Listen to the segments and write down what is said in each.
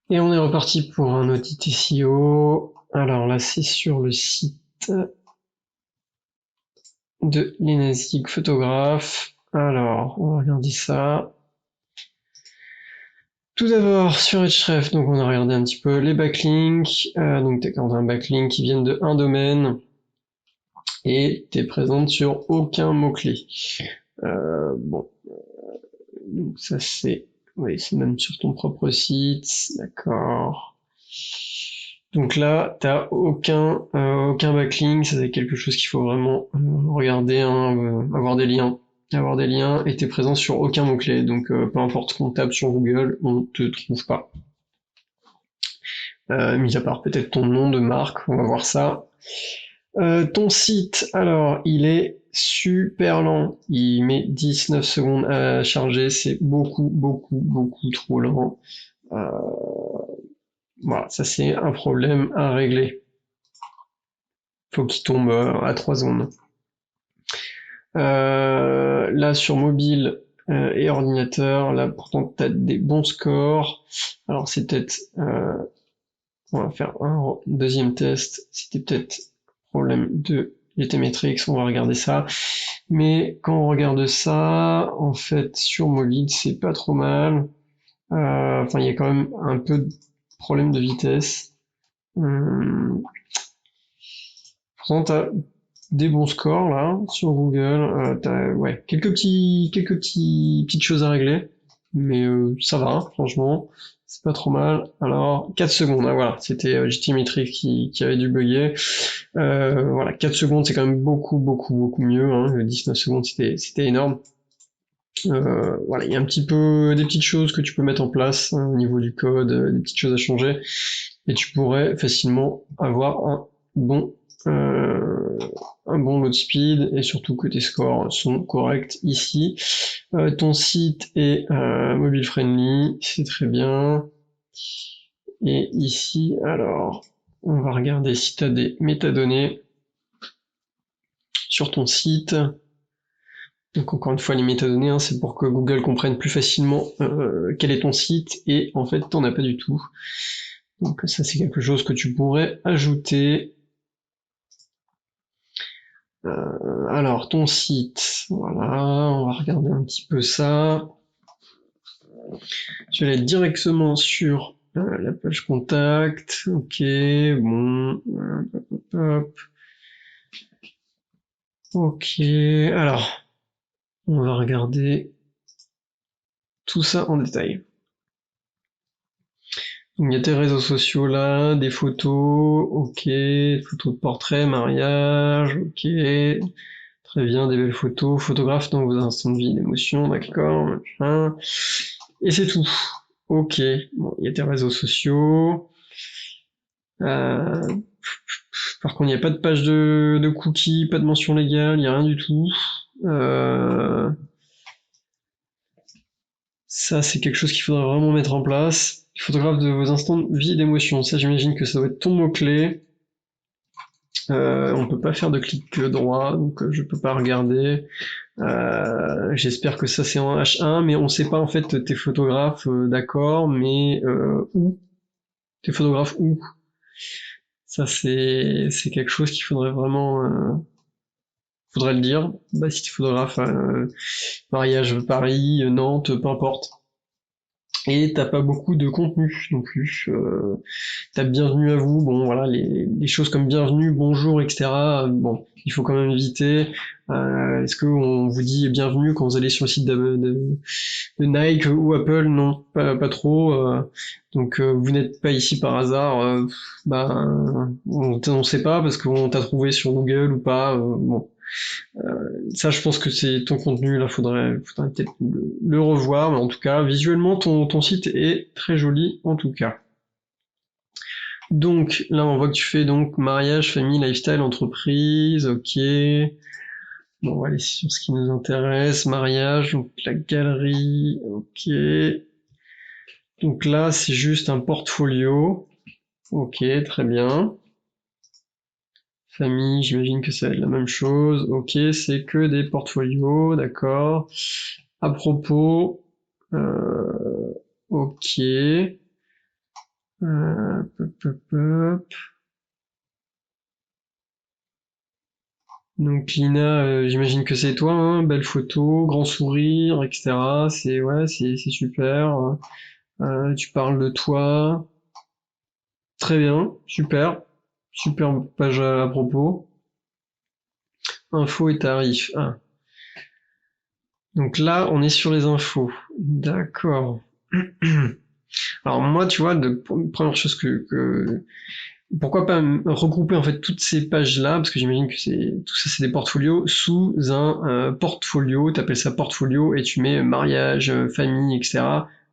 Et on est reparti pour un audit SEO. Alors là, c'est sur le site de l'Enazig photographe. Alors, on va regarder ça. Tout d'abord, sur Ahrefs, donc on a regardé un petit peu les backlinks. Donc t'as regardé un backlink qui viennent de un domaine et t'es présente sur aucun mot-clé. Bon, donc ça c'est... Oui, c'est même sur ton propre site, d'accord. Donc là, t'as aucun backlink, ça c'est quelque chose qu'il faut vraiment regarder, hein, avoir des liens. Avoir des liens et t'es présent sur aucun mot-clé, donc peu importe qu'on tape sur Google, on te trouve pas. Mis à part peut-être ton nom de marque, on va voir ça. Ton site, alors, il est super lent. Il met 19 secondes à charger, c'est beaucoup trop lent. Euh, voilà, ça c'est un problème à régler. Faut qu'il tombe à 3 secondes. Là, sur mobile et ordinateur, là, pourtant, t'as des bons scores. Alors, c'est peut-être... on va faire un deuxième test. C'était peut-être problème de GTmetrix, on va regarder ça. Mais quand on regarde ça, en fait, sur mobile, c'est pas trop mal. Enfin, il y a quand même un peu de problème de vitesse. Pourtant, t'as des bons scores là sur Google. T'as ouais, petites choses à régler, mais ça va, franchement, c'est pas trop mal. Alors 4 secondes, ah, voilà, c'était GTmetrix qui avait dû bugger. Voilà, 4 secondes, c'est quand même beaucoup mieux. Hein. 19 secondes, c'était énorme. Voilà, il y a un petit peu des petites choses que tu peux mettre en place hein, au niveau du code, des petites choses à changer, et tu pourrais facilement avoir bon euh, un bon load speed et surtout que tes scores sont corrects ici. Ton site est mobile friendly, c'est très bien. Et ici, alors, on va regarder si tu as des métadonnées sur ton site. Donc encore une fois, les métadonnées, hein, c'est pour que Google comprenne plus facilement quel est ton site, et en fait, t'en as pas du tout. Donc ça, c'est quelque chose que tu pourrais ajouter. Alors, ton site, voilà, on va regarder un petit peu ça. Tu vas aller directement sur la page contact. Ok, bon, hop, hop, hop. Ok, alors, on va regarder tout ça en détail. Il y a tes réseaux sociaux là, des photos, ok, photos de portrait, mariage, ok, très bien, des belles photos, photographe dans vos instants de vie, d'émotion, d'accord, machin, et c'est tout. Ok, bon, il y a tes réseaux sociaux, euh, par contre il n'y a pas de page de cookies, pas de mention légale, il n'y a rien du tout. Euh, Ça c'est quelque chose qu'il faudrait vraiment mettre en place. Photographe de vos instants de vie et d'émotion, ça j'imagine que ça doit être ton mot-clé. On peut pas faire de clic droit, donc je peux pas regarder. J'espère que ça c'est en H1, mais on sait pas en fait tes photographes, d'accord, mais où tes photographes où. Ça c'est quelque chose qu'il faudrait vraiment faudrait le dire. Bah si tes photographes mariage Paris, Nantes, peu importe. Et t'as pas beaucoup de contenu non plus. T'as bienvenue à vous, bon voilà, les choses comme bienvenue, bonjour, etc. Bon, il faut quand même éviter. Est-ce qu'on vous dit bienvenue quand vous allez sur le site de Nike ou Apple? Non, pas trop. Donc vous n'êtes pas ici par hasard. Bah, on sait pas parce qu'on t'a trouvé sur Google ou pas. Bon, ça, je pense que c'est ton contenu, là, faudrait peut-être le revoir, mais en tout cas, visuellement, ton site est très joli, en tout cas. Donc, là, on voit que tu fais donc mariage, famille, lifestyle, entreprise, ok. Bon, on va aller sur ce qui nous intéresse, mariage, donc la galerie, ok. Donc là, c'est juste un portfolio, ok, très bien. Famille, j'imagine que ça va être la même chose, ok, c'est que des portfolios, d'accord. À propos, ok. Hop, hop, hop. Donc Lina, j'imagine que c'est toi, hein, belle photo, grand sourire, etc. C'est ouais, c'est super. Tu parles de toi, très bien, super, super page à propos. Infos et tarifs. Ah. Donc là, on est sur les infos. D'accord. Alors moi, tu vois, première chose pourquoi pas regrouper en fait toutes ces pages-là, parce que j'imagine que tout ça c'est des portfolios, sous un portfolio, t'appelles ça portfolio et tu mets mariage, famille, etc.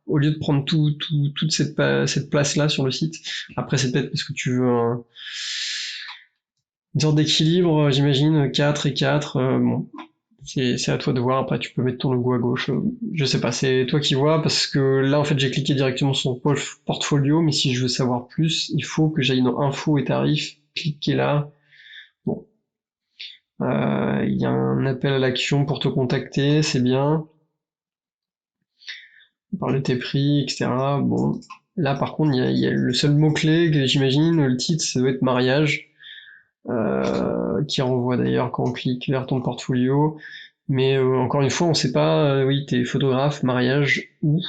Au lieu de prendre toute cette place-là sur le site. Après c'est peut-être parce que tu veux une sorte d'équilibre, j'imagine, 4 et 4, bon, c'est à toi de voir, après tu peux mettre ton logo à gauche, je sais pas, c'est toi qui vois, parce que là en fait j'ai cliqué directement sur portfolio, mais si je veux savoir plus, il faut que j'aille dans infos et tarifs, cliquer là, bon, il y a un appel à l'action pour te contacter, c'est bien, parler de tes prix, etc. Bon, là par contre il y a le seul mot-clé que j'imagine, le titre ça doit être mariage, qui renvoie d'ailleurs quand on clique vers ton portfolio. Mais encore une fois, on sait pas, oui, t'es photographe, mariage, où,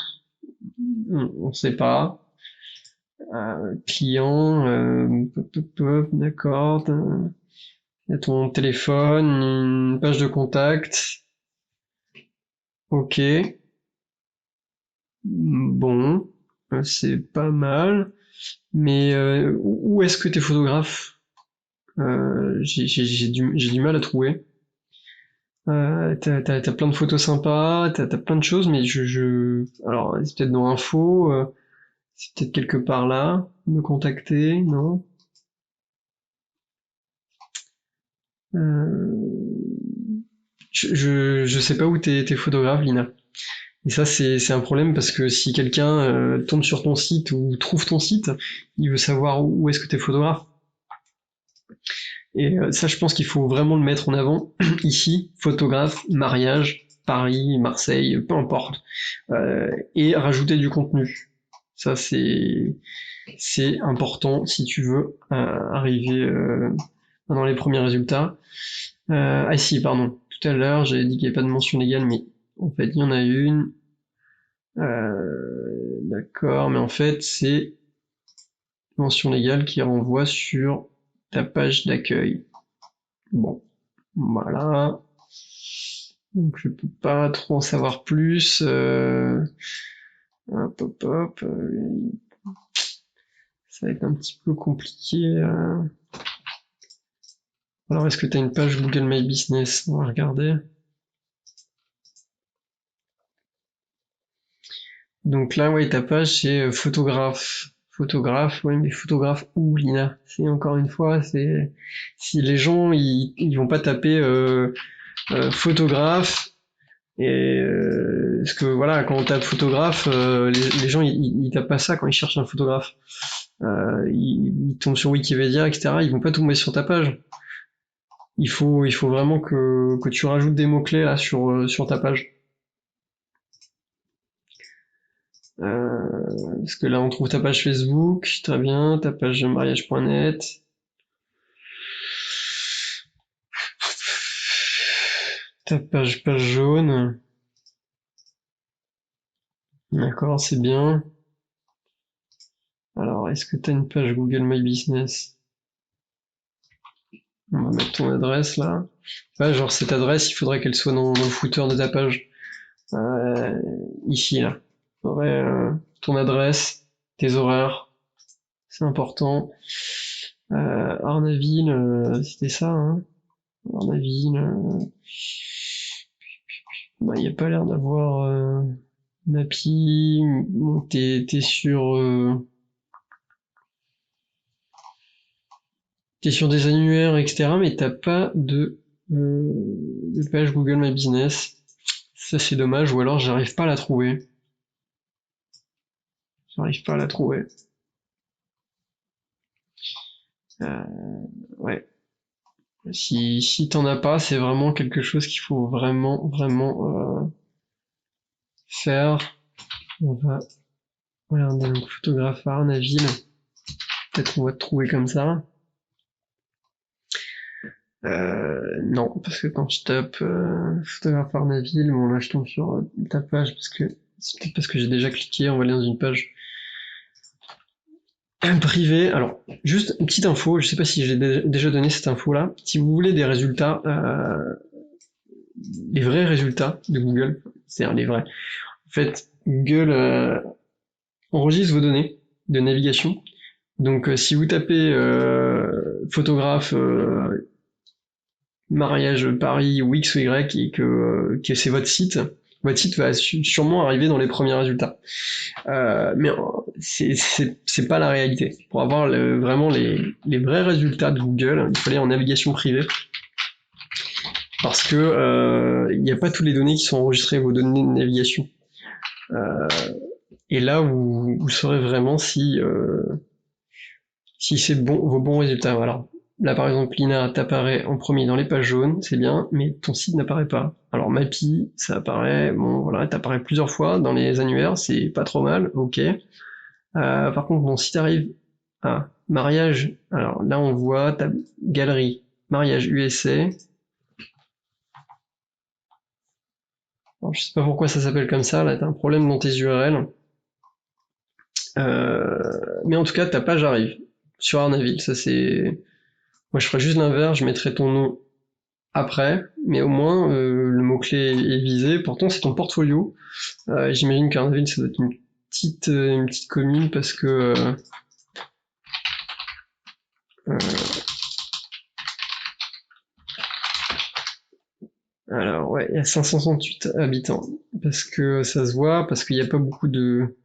on sait pas. Client, d'accord, il y a ton téléphone, une page de contact, ok, bon, c'est pas mal, mais où est-ce que t'es photographe? J'ai du mal à trouver. T'as plein de photos sympas, t'as plein de choses, mais alors c'est peut-être dans info, c'est peut-être quelque part là, me contacter, non? Euh, je sais pas où t'es photographe, Lina. Et ça, c'est un problème parce que si quelqu'un tombe sur ton site ou trouve ton site, il veut savoir où est-ce que t'es photographe. Et ça, je pense qu'il faut vraiment le mettre en avant. Ici, photographe, mariage, Paris, Marseille, peu importe. Et rajouter du contenu. Ça, c'est important si tu veux arriver dans les premiers résultats. Ah si, pardon. Tout à l'heure, j'avais dit qu'il n'y avait pas de mention légale, mais en fait, il y en a une. D'accord, mais en fait, c'est mention légale qui renvoie sur ta page d'accueil. Bon, voilà. Donc je peux pas trop en savoir plus. Hop, hop, hop. Ça va être un petit peu compliqué. Alors, est-ce que tu as une page Google My Business? On va regarder. Donc là, ouais, ta page, c'est photographe. Photographe, ouais, mais photographe où, Lina? C'est encore une fois, c'est si les gens ils vont pas taper photographe et parce que voilà, quand on tape photographe, les gens ils tapent pas ça quand ils cherchent un photographe. Ils tombent sur Wikipédia, etc. Ils vont pas tomber sur ta page. Il faut vraiment que tu rajoutes des mots clés là sur ta page. Parce que là, on trouve ta page Facebook, très bien, ta page mariage.net, ta page jaune, d'accord, c'est bien. Alors, est-ce que tu as une page Google My Business? On va mettre ton adresse là. Ouais, genre cette adresse, il faudrait qu'elle soit dans le footer de ta page. Euh, Ici, là. Il faudrait ton adresse, tes horaires, c'est important. Arnaville, c'était ça, hein. Arnaville, bah, il n'y a pas l'air d'avoir Mappy. Bon, t'es sur des annuaires, etc. Mais t'as pas de page Google My Business. Ça c'est dommage, ou alors j'arrive pas à la trouver. J'arrive pas à la trouver. Euh, ouais. Si t'en as pas, c'est vraiment quelque chose qu'il faut vraiment faire. On va regarder donc photographe à Arnaville. Peut-être on va te trouver comme ça. Non, parce que quand je tape photographe Arnaville, bon là je tombe sur ta page parce que c'est peut-être parce que j'ai déjà cliqué, on va aller dans une page privée. Alors, juste une petite info, je sais pas si j'ai déjà donné cette info là. Si vous voulez des résultats, les vrais résultats de Google, c'est-à-dire les vrais. En fait, Google enregistre vos données de navigation. Donc si vous tapez photographe mariage Paris ou X ou Y et que c'est votre site va sûrement arriver dans les premiers résultats. Mais c'est pas la réalité. Pour avoir vraiment les vrais résultats de Google, il faut aller en navigation privée parce que il n'y a pas toutes les données qui sont enregistrées, vos données de navigation. Et là, vous saurez vraiment si c'est bon, vos bons résultats. Alors, là, par exemple, Lina t'apparaît en premier dans les pages jaunes, c'est bien, mais ton site n'apparaît pas. Alors, Mappy, ça apparaît, bon, voilà, t'apparaît plusieurs fois dans les annuaires, c'est pas trop mal, ok. Par contre, bon, si t'arrives à mariage, alors là, on voit ta galerie mariage USA. Alors, je sais pas pourquoi ça s'appelle comme ça, là, t'as un problème dans tes URL. Mais en tout cas, ta page arrive sur Arnaville, ça c'est... Moi, je ferais juste l'inverse, je mettrais ton nom après, mais au moins le mot-clé est visé. Pourtant, c'est ton portfolio. J'imagine qu'Arnaville, ça doit être une petite commune parce que euh, alors ouais, il y a 568 habitants parce que ça se voit, parce qu'il n'y a pas beaucoup de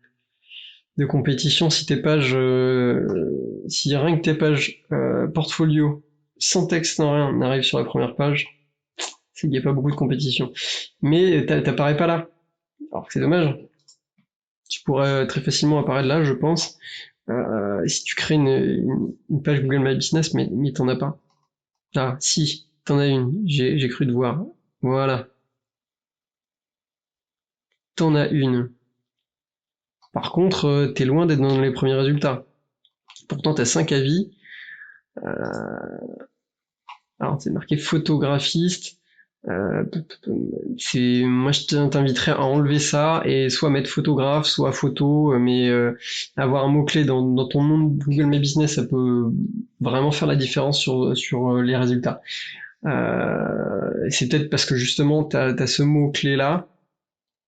compétition. Si tes pages, si rien que tes pages portfolio sans texte, sans rien, n'arrivent sur la première page, c'est qu'il n'y a pas beaucoup de compétition. Mais t'apparais pas là. Alors que c'est dommage. Tu pourrais très facilement apparaître là, je pense, si tu crées une page Google My Business, mais t'en as pas. Ah, si, t'en as une, j'ai cru te voir. Voilà, t'en as une. Par contre, t'es loin d'être dans les premiers résultats. Pourtant, t'as 5 avis. Alors, c'est marqué photographiste. Moi, je t'inviterais à enlever ça et soit mettre photographe, soit photo, mais avoir un mot-clé dans ton nom de Google My Business, ça peut vraiment faire la différence sur les résultats. C'est peut-être parce que justement, t'as ce mot-clé là,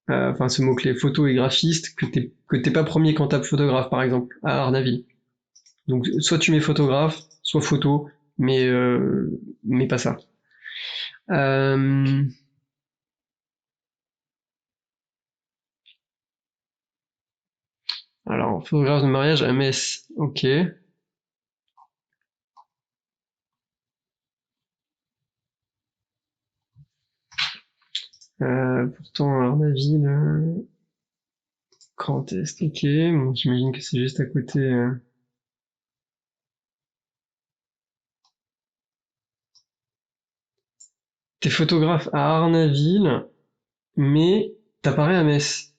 enfin ce mot-clé photo et graphiste, que t'es pas premier quand t'as photographe, par exemple, à Arnaville. Donc, soit tu mets photographe, soit photo, mais pas ça. Euh, Alors, photographe de mariage à Metz, ok. Pourtant, Arnaville, Grand Est, ok. Bon, j'imagine que c'est juste à côté. T'es photographe à Arnaville, mais t'apparais à Metz.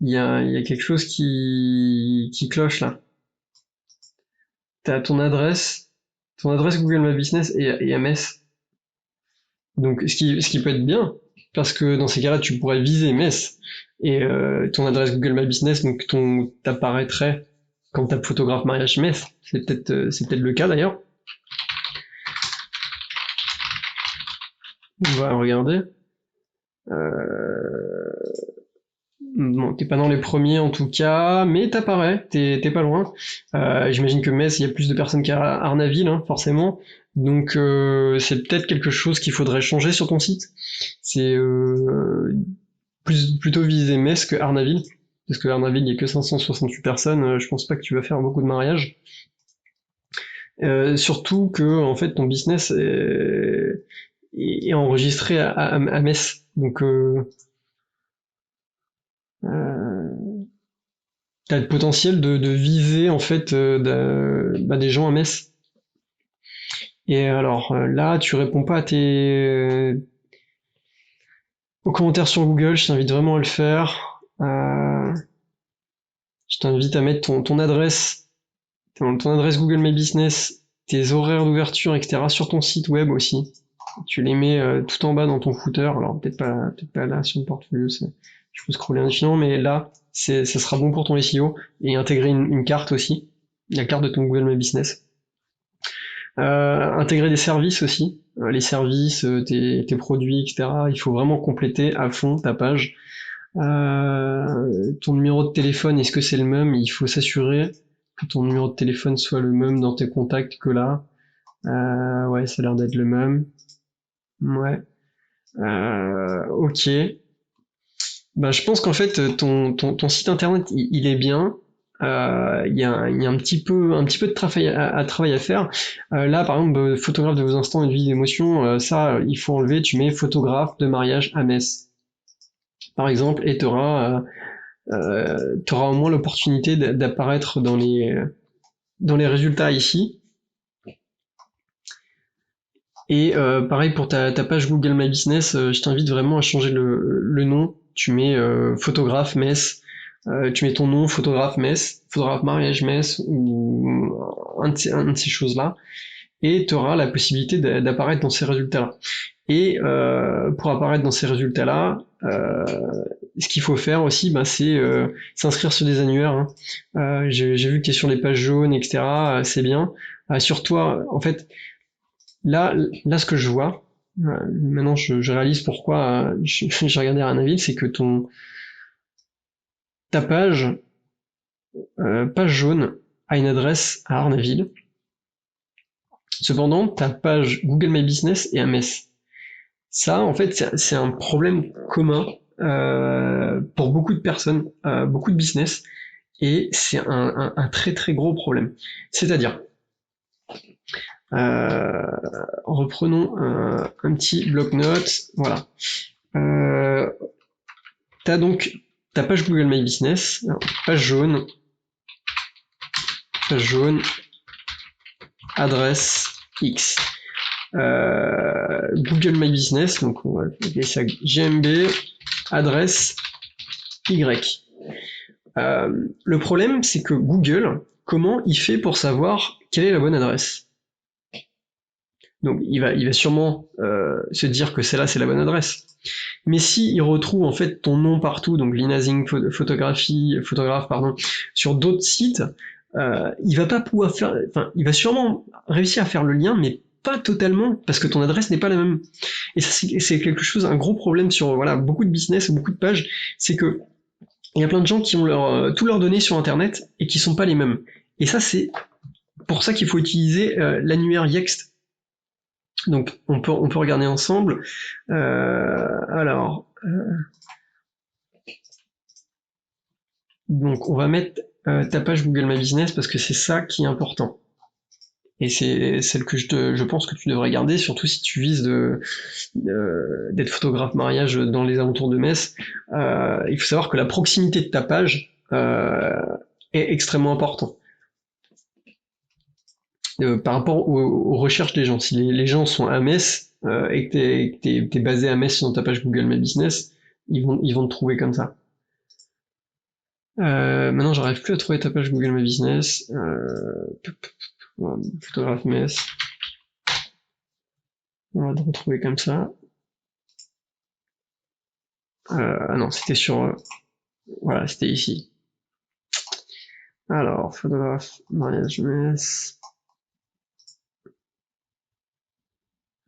Il y a quelque chose qui cloche là. T'as ton adresse Google My Business est à Metz. Donc, ce qui peut être bien, parce que dans ces cas-là, tu pourrais viser Metz et ton adresse Google My Business, donc t'apparaîtrait quand t'as photographe mariage Metz. C'est peut-être le cas d'ailleurs. On va regarder. Bon, t'es pas dans les premiers en tout cas, mais t'apparais, t'es pas loin. J'imagine que Metz, il y a plus de personnes qu'à Arnaville, hein, forcément. Donc c'est peut-être quelque chose qu'il faudrait changer sur ton site. C'est plutôt viser Metz que Arnaville. Parce que Arnaville, il y a que 568 personnes, je pense pas que tu vas faire beaucoup de mariages. Surtout que en fait ton business est enregistré à Metz. Donc euh, t'as le potentiel de viser en fait des gens à Metz. Et alors là, tu réponds pas aux commentaires sur Google, je t'invite vraiment à le faire. Je t'invite à mettre ton adresse ton adresse Google My Business, tes horaires d'ouverture, etc. sur ton site web aussi. Tu les mets tout en bas dans ton footer. Alors peut-être pas là sur le portfolio, je peux scroller indéfiniment, mais là, ça sera bon pour ton SEO et intégrer une carte aussi, la carte de ton Google My Business. Intégrer des services aussi, les services, tes produits, etc. Il faut vraiment compléter à fond ta page. Ton numéro de téléphone, est-ce que c'est le même? Il faut s'assurer que ton numéro de téléphone soit le même dans tes contacts que là. Ouais, ça a l'air d'être le même. Ouais. Ok. Bah, je pense qu'en fait, ton site internet, il est bien. Il y a un petit peu de travail à faire. Là, par exemple, photographe de vos instants et de vie d'émotion, ça, il faut enlever. Tu mets photographe de mariage à Metz, par exemple, et t'auras au moins l'opportunité d'apparaître dans les résultats ici. Et pareil pour ta page Google My Business, je t'invite vraiment à changer le nom. Tu mets photographe Metz, tu mets ton nom photographe Metz, photographe mariage Metz ou un de ces choses-là, et tu auras la possibilité d'apparaître dans ces résultats-là. Et pour apparaître dans ces résultats-là, ce qu'il faut faire aussi, bah, c'est s'inscrire sur des annuaires. Hein. J'ai vu que tu es sur les pages jaunes, etc. C'est bien. Assure-toi, en fait, là, ce que je vois, maintenant je réalise pourquoi j'ai regardé Arnaville, c'est que ta page jaune, a une adresse à Arnaville. Cependant, ta page Google My Business est à Metz. Ça, en fait, c'est un problème commun pour beaucoup de personnes, beaucoup de business, et c'est un très très gros problème. C'est-à-dire, reprenons un petit bloc-notes, voilà. T'as donc ta page Google My Business, page jaune, adresse X. Google My Business, donc on va appeler ça GMB, adresse Y. Le problème, c'est que Google, comment il fait pour savoir quelle est la bonne adresse? Donc il va sûrement se dire que celle-là c'est la bonne adresse. Mais si il retrouve en fait ton nom partout, donc Linazing photographe, pardon, sur d'autres sites, il va pas pouvoir faire, enfin, il va sûrement réussir à faire le lien, mais pas totalement, parce que ton adresse n'est pas la même. Et ça, c'est quelque chose, un gros problème sur voilà beaucoup de business, beaucoup de pages, c'est que il y a plein de gens qui ont tous leurs données sur Internet et qui sont pas les mêmes. Et ça, c'est pour ça qu'il faut utiliser l'annuaire Yext. Donc, on peut regarder ensemble. Donc, on va mettre ta page Google My Business parce que c'est ça qui est important. Et c'est celle que je pense que tu devrais garder, surtout si tu vises d'être photographe mariage dans les alentours de Metz. Il faut savoir que la proximité de ta page est extrêmement importante. Par rapport aux recherches des gens. Si les gens sont à Metz et que t'es basé à Metz dans ta page Google My Business, ils vont te trouver comme ça. Maintenant, j'arrive plus à trouver ta page Google My Business. Photographe Metz. On va te retrouver comme ça. Ah non, c'était sur... voilà, c'était ici. Alors, photographe mariage Metz.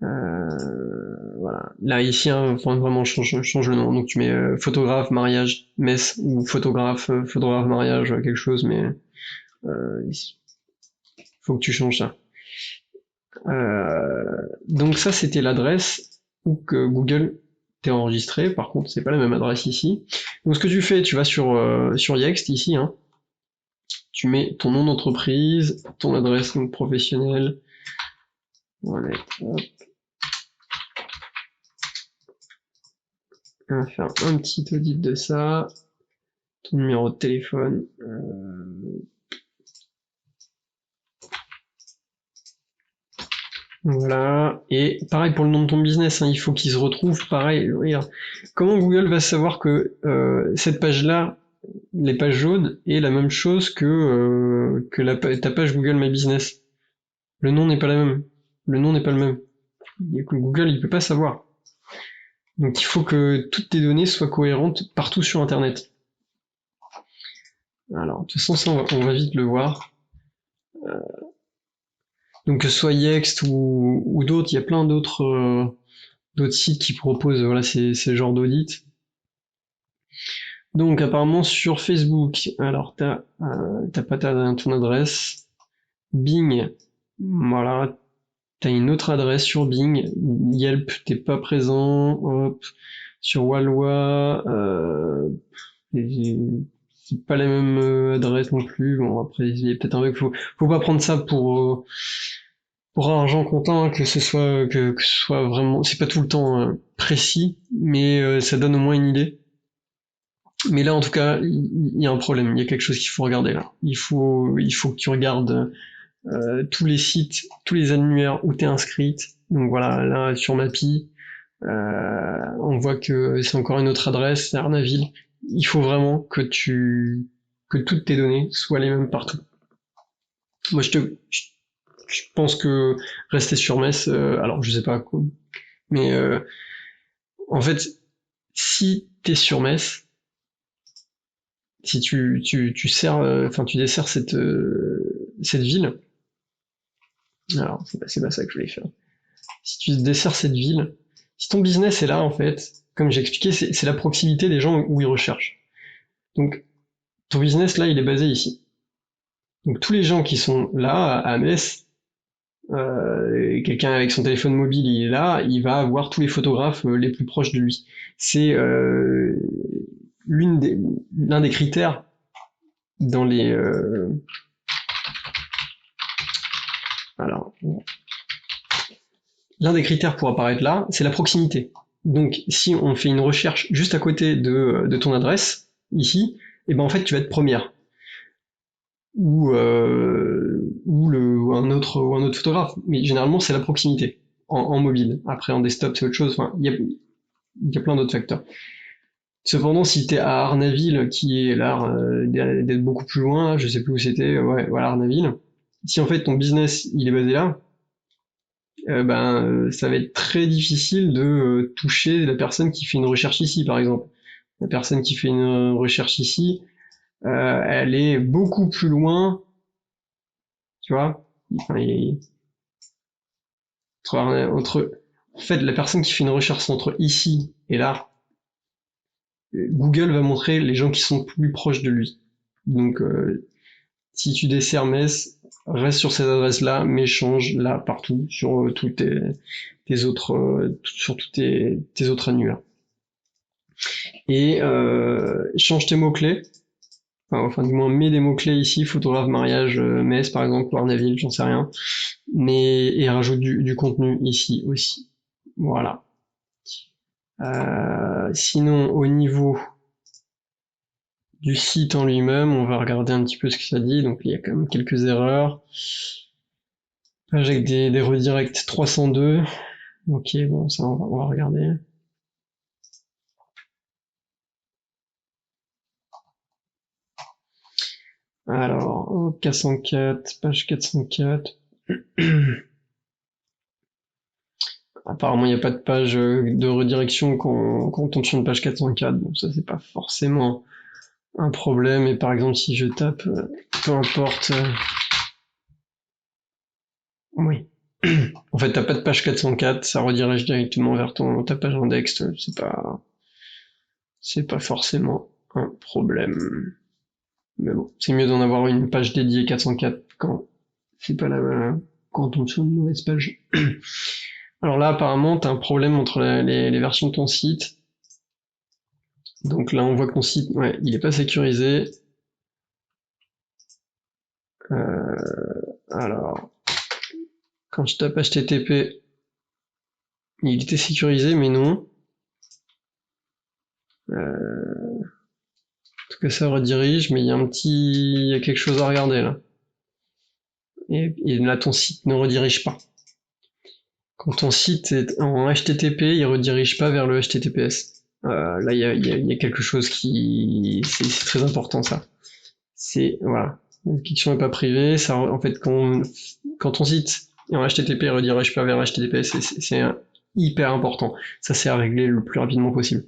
Voilà. Là, ici, hein, vraiment, change le nom. Donc, tu mets photographe, mariage, Metz, ou photographe, mariage, quelque chose, mais faut que tu changes ça. Donc, ça, c'était l'adresse où que Google t'est enregistré. Par contre, c'est pas la même adresse ici. Donc, ce que tu fais, tu vas sur Yext, ici, hein. Tu mets ton nom d'entreprise, ton adresse donc professionnelle. Voilà, hop. On va faire un petit audit de ça. Ton numéro de téléphone. Voilà. Et pareil pour le nom de ton business, hein, il faut qu'il se retrouve. Pareil, regarde. Comment Google va savoir que cette page-là, les pages jaunes est la même chose que ta page Google My Business. Le nom n'est pas la même. Le nom n'est pas le même. Google, il peut pas savoir. Donc il faut que toutes tes données soient cohérentes partout sur Internet. Alors, de toute façon, ça, on va vite le voir. Donc que ce soit Yext ou d'autres, il y a plein d'autres sites qui proposent voilà, ces genres d'audits. Donc apparemment sur Facebook, alors t'as pas ton adresse. Bing, voilà, t'as une autre adresse sur Bing. Yelp, t'es pas présent. Hop. Sur Wallowa, c'est pas la même adresse non plus. Bon après il y a peut-être un truc, faut pas prendre ça pour argent comptant, hein, que ce soit vraiment, c'est pas tout le temps précis, mais ça donne au moins une idée. Mais là, en tout cas, il y a un problème. Il y a quelque chose qu'il faut regarder là. Il faut que tu regardes tous les sites, tous les annuaires où tu es inscrite. Donc voilà, là sur Mappy, on voit que c'est encore une autre adresse, c'est Arnaville. Il faut vraiment que toutes tes données soient les mêmes partout. Moi, je pense que rester sur Metz, alors je sais pas quoi, mais en fait, si t'es sur Metz, si tu sers, enfin tu desserres cette ville, alors c'est pas ça que je voulais faire. Si tu desserres cette ville, si ton business est là en fait, comme j'ai expliqué, c'est la proximité des gens où ils recherchent. Donc ton business là, il est basé ici. Donc tous les gens qui sont là à Metz, quelqu'un avec son téléphone mobile, il est là, il va avoir tous les photographes les plus proches de lui. C'est l'un des critères dans les alors l'un des critères pour apparaître là, c'est la proximité. Donc si on fait une recherche juste à côté de ton adresse ici, et ben en fait tu vas être première ou un autre photographe. Mais généralement c'est la proximité en mobile. Après en desktop c'est autre chose. Enfin, il y a plein d'autres facteurs. Cependant, si t'es à Arnaville, qui est l'art d'être beaucoup plus loin, là, je sais plus où c'était, ouais, voilà, Arnaville. Si en fait ton business il est basé là, ça va être très difficile de toucher la personne qui fait une recherche ici, par exemple. La personne qui fait une recherche ici, elle est beaucoup plus loin, tu vois. Enfin, en fait, la personne qui fait une recherche entre ici et là, Google va montrer les gens qui sont plus proches de lui. Donc, si tu desserres Metz, reste sur cette adresse-là, mais change là partout sur tous tes autres, sur tous tes autres annuaires. Et change tes mots-clés. Enfin, du moins, mets des mots-clés ici, photographe, mariage, Metz par exemple, ou Arnaville, j'en sais rien. Et rajoute du contenu ici aussi. Voilà. Sinon, au niveau du site en lui-même, on va regarder un petit peu ce que ça dit. Donc il y a quand même quelques erreurs. Page avec des redirects 302. Ok, bon, ça on va regarder. Alors, oh, 404, page 404. Apparemment, il n'y a pas de page de redirection quand on tombe sur une page 404. Bon, ça, c'est pas forcément un problème. Et par exemple, si je tape, peu importe. Oui. En fait, t'as pas de page 404, ça redirige directement vers ta page index. C'est pas forcément un problème. Mais bon, c'est mieux d'en avoir une page dédiée 404 quand c'est pas quand on tombe sur une mauvaise page. Alors là, apparemment, t'as un problème entre les versions de ton site. Donc là, on voit que ton site, ouais, il est pas sécurisé. Alors, quand je tape HTTP, il était sécurisé, mais non. En tout cas, ça redirige, mais il y a quelque chose à regarder là. Et là, ton site ne redirige pas. Quand ton site est en HTTP, il redirige pas vers le HTTPS. Là, il y a quelque chose qui... C'est très important, ça. C'est... Voilà. La question n'est pas privée. Ça, en fait, quand ton site est en HTTP redirige pas vers HTTP, c'est hyper important. Ça, c'est à régler le plus rapidement possible.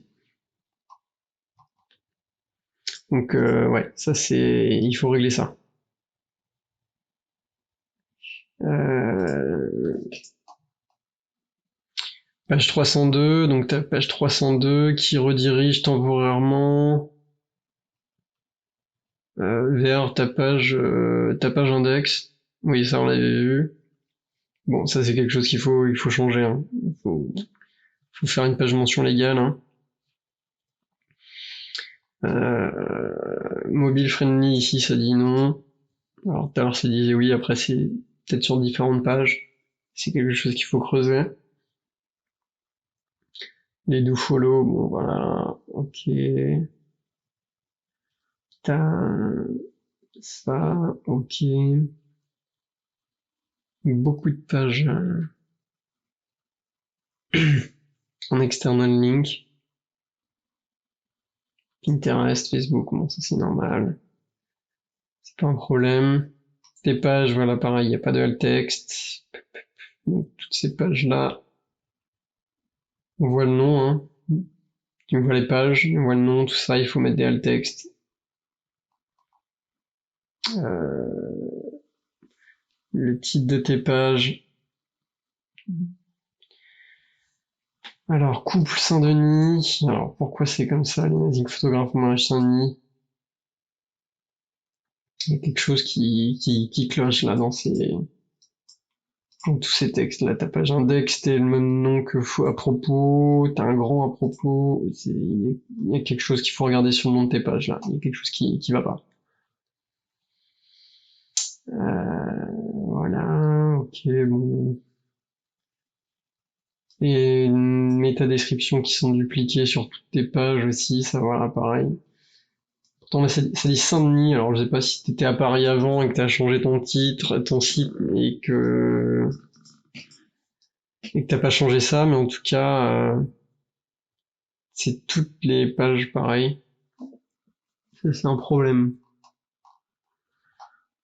Donc, ouais, ça, c'est... Il faut régler ça. Page 302, donc ta page 302 qui redirige temporairement vers ta page index. Oui, ça on l'avait vu. Bon, ça c'est quelque chose il faut changer. Hein. Faut faire une page mention légale. Hein. Mobile friendly ici, ça dit non. Alors tout à l'heure ça disait oui, après c'est peut-être sur différentes pages. C'est quelque chose qu'il faut creuser. Les do follow, bon voilà, ok. T'as ça, ok. Beaucoup de pages en external link. Pinterest, Facebook, bon ça c'est normal. C'est pas un problème. Tes pages, voilà pareil, il n'y a pas de alt text. Donc toutes ces pages-là, on voit le nom, hein. Tu vois les pages, on voit le nom, tout ça, il faut mettre des alt text. Le titre de tes pages. Alors, couple Saint-Denis. Alors, pourquoi c'est comme ça, les nazis photographes au mariage Saint-Denis? Il y a quelque chose qui cloche là dans tous ces textes. Là, ta page index, t'as le même nom que à propos, t'as un grand à propos. Il y a quelque chose qu'il faut regarder sur le nom de tes pages là. Il y a quelque chose qui va pas. Voilà, ok, bon. Et une métadescription qui sont dupliquées sur toutes tes pages aussi, ça voilà, pareil. Pourtant, là, ça dit Saint-Denis, alors je sais pas si t'étais à Paris avant et que t'as changé ton titre, ton site, et que t'as pas changé ça, mais en tout cas, c'est toutes les pages pareil. Ça, c'est un problème.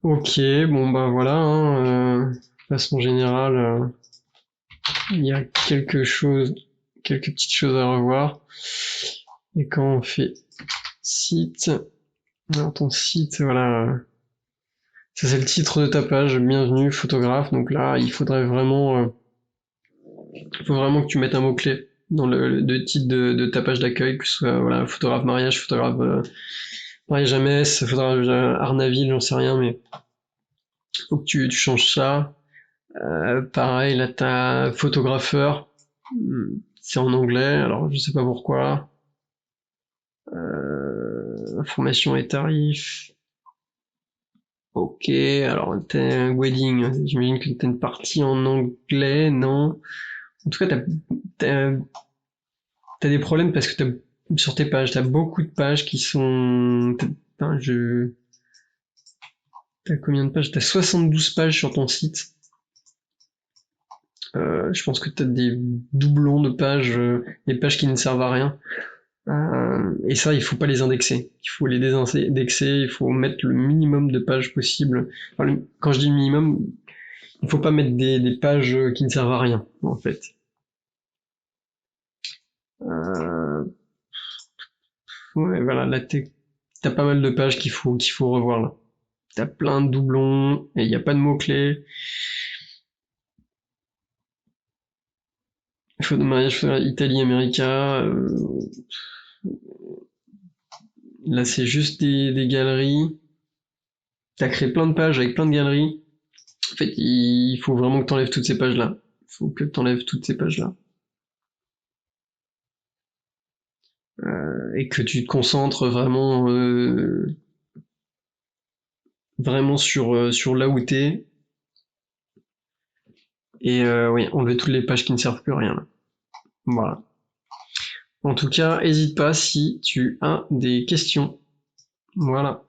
Ok, bon bah voilà, hein, de façon générale, il y a quelques petites choses à revoir. Et quand on fait site, alors ton site, voilà, ça c'est le titre de ta page, bienvenue photographe. Donc là, il faut vraiment que tu mettes un mot-clé dans le titre de ta page d'accueil, que ce soit voilà, photographe mariage, photographe mariage à Metz, photographe Arnaville, j'en sais rien, mais faut que tu changes ça. Pareil, là t'as photographeur, c'est en anglais, alors je sais pas pourquoi. Information et tarifs. Ok, alors t'as un wedding, j'imagine que t'as une partie en anglais, non? En tout cas, t'as des problèmes parce que sur tes pages, t'as beaucoup de pages qui sont... T'as combien de pages? T'as 72 pages sur ton site. Je pense que t'as des doublons de pages, des pages qui ne servent à rien. Et ça, il faut pas les indexer. Il faut les désindexer, il faut mettre le minimum de pages possible. Enfin, quand je dis minimum, il faut pas mettre des pages qui ne servent à rien, en fait. Euh, ouais, voilà, là, t'as pas mal de pages qu'il faut revoir, là. T'as plein de doublons, et il n'y a pas de mots-clés. Faut de mariage, faut Italie, America. Là, c'est juste des galeries. T'as créé plein de pages avec plein de galeries. En fait, il faut vraiment que t'enlèves toutes ces pages-là. Il faut que t'enlèves toutes ces pages-là. Et que tu te concentres vraiment sur là où t'es. Et oui, enlever toutes les pages qui ne servent plus à rien. Là. Voilà. En tout cas, n'hésite pas si tu as des questions. Voilà.